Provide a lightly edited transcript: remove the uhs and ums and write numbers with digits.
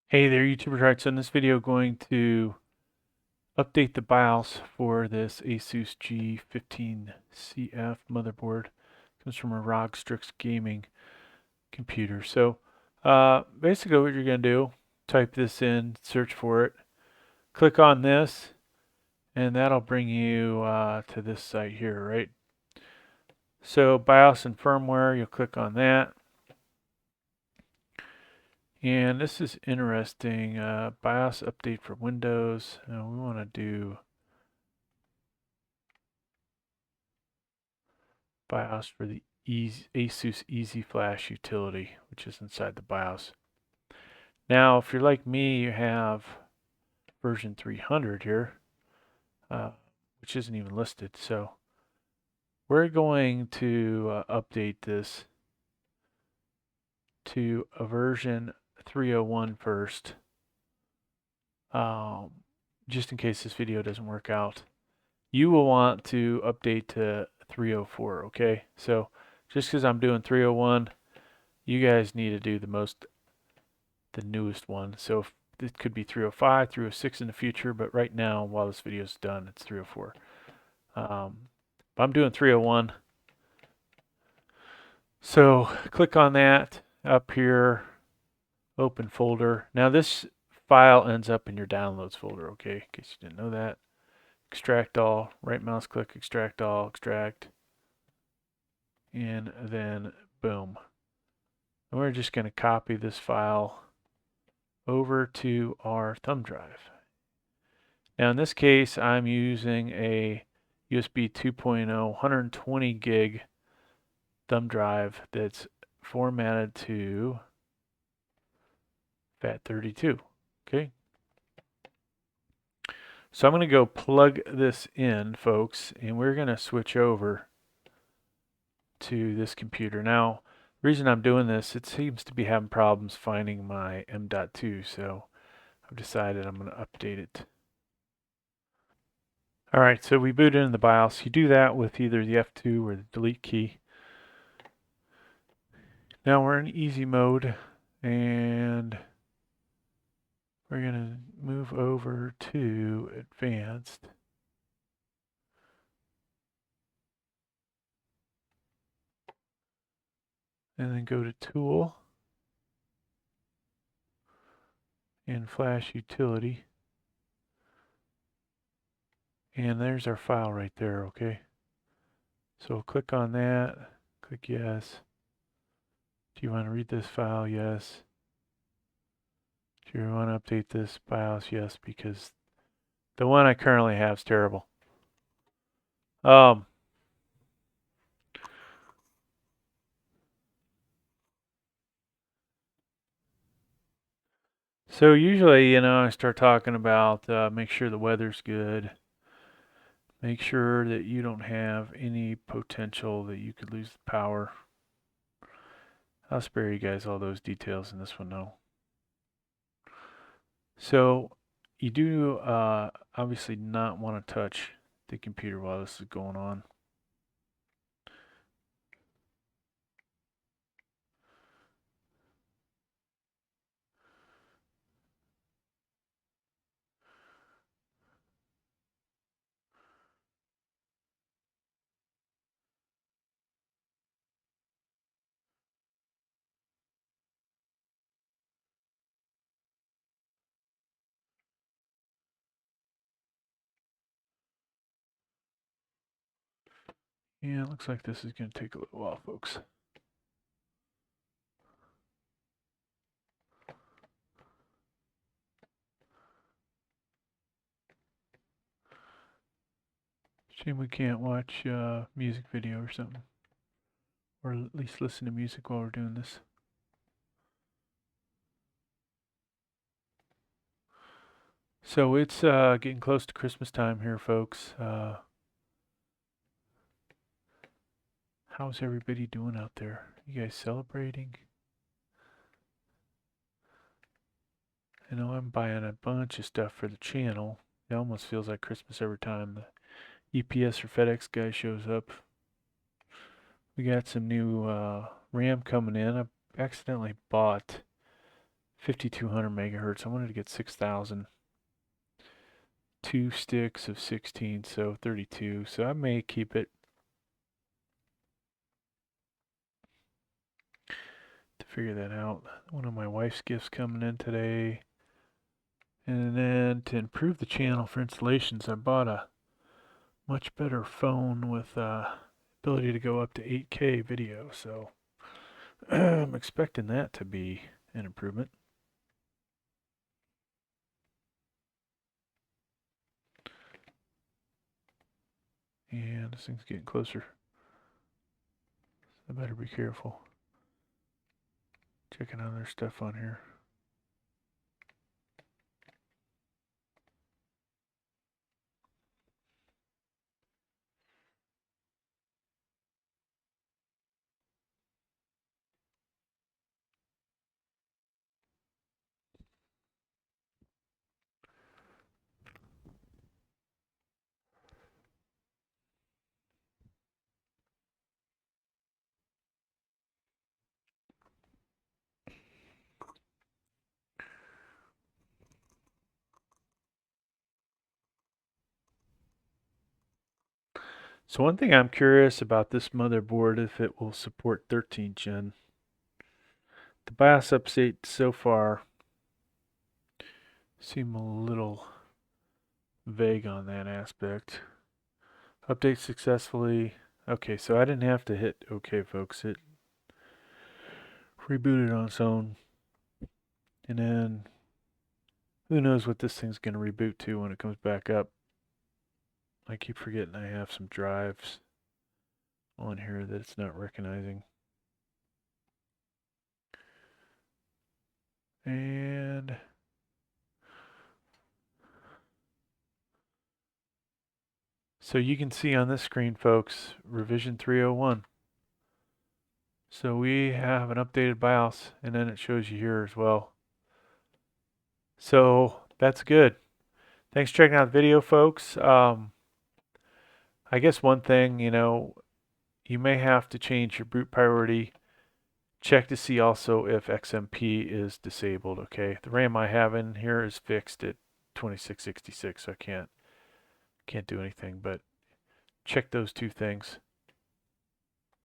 Hey there, YouTubers. Right, so in this video, going to update the BIOS for this Asus G15CF motherboard. Comes from a ROG Strix gaming computer. So basically what you're going to do, type this in, search for it, click on this, and that'll bring you to this site here, right? So BIOS and firmware, you'll click on that. And this is interesting, BIOS update for Windows. We want to do BIOS for the Asus Easy Flash utility, which is inside the BIOS. Now, if you're like me, you have version 300 here, which isn't even listed. So we're going to update this to a version 301 first, just in case this video doesn't work out. You will want to update to 304, okay? So just because I'm doing 301, you guys need to do the newest one. So if it could be 305, 306 in the future, but right now, while this video is done, it's 304. But I'm doing 301. So click on that up here, open folder. Now this file ends up in your downloads folder, okay? In case you didn't know that. Extract all, right mouse click, extract all, extract, and then boom. And we're just going to copy this file over to our thumb drive. Now in this case, I'm using a USB 2.0 120 gig thumb drive that's formatted to FAT32. Okay. So I'm going to go plug this in, folks, and we're going to switch over to this computer. Now, the reason I'm doing this, it seems to be having problems finding my M.2, so I've decided I'm going to update it. All right, so we booted in the BIOS. You do that with either the F2 or the delete key. Now we're in easy mode, and we're going to move over to advanced. And then go to tool and flash utility. And there's our file right there, okay? So click on that, click yes. Do you want to read this file? Yes. Do you want to update this BIOS? Yes, because the one I currently have is terrible. So usually, I start talking about make sure the weather's good. Make sure that you don't have any potential that you could lose the power. I'll spare you guys all those details in this one though. So you do obviously not want to touch the computer while this is going on. Yeah, it looks like this is going to take a little while, folks. Shame we can't watch music video or something. Or at least listen to music while we're doing this. So it's getting close to Christmas time here, folks. How's everybody doing out there? You guys celebrating? I know I'm buying a bunch of stuff for the channel. It almost feels like Christmas every time the UPS or FedEx guy shows up. We got some new RAM coming in. I accidentally bought 5200 megahertz. I wanted to get 6000. 2 sticks of 16, so 32. So I may keep it to figure that out. One of my wife's gifts coming in today. And then to improve the channel for installations, I bought a much better phone with ability to go up to 8K video. So I'm expecting that to be an improvement. And this thing's getting closer. I better be careful. Checking other stuff on here. So one thing I'm curious about this motherboard, if it will support 13 Gen. The BIOS update so far seem a little vague on that aspect. Update successfully. Okay, so I didn't have to hit OK, folks. It rebooted on its own. And then who knows what this thing's going to reboot to when it comes back up. I keep forgetting I have some drives on here that it's not recognizing. And so you can see on this screen, folks, revision 301. So we have an updated BIOS, and then it shows you here as well. So that's good. Thanks for checking out the video, folks. I guess one thing, you may have to change your boot priority. Check to see also if XMP is disabled, okay? The RAM I have in here is fixed at 2666, so I can't do anything, but check those two things.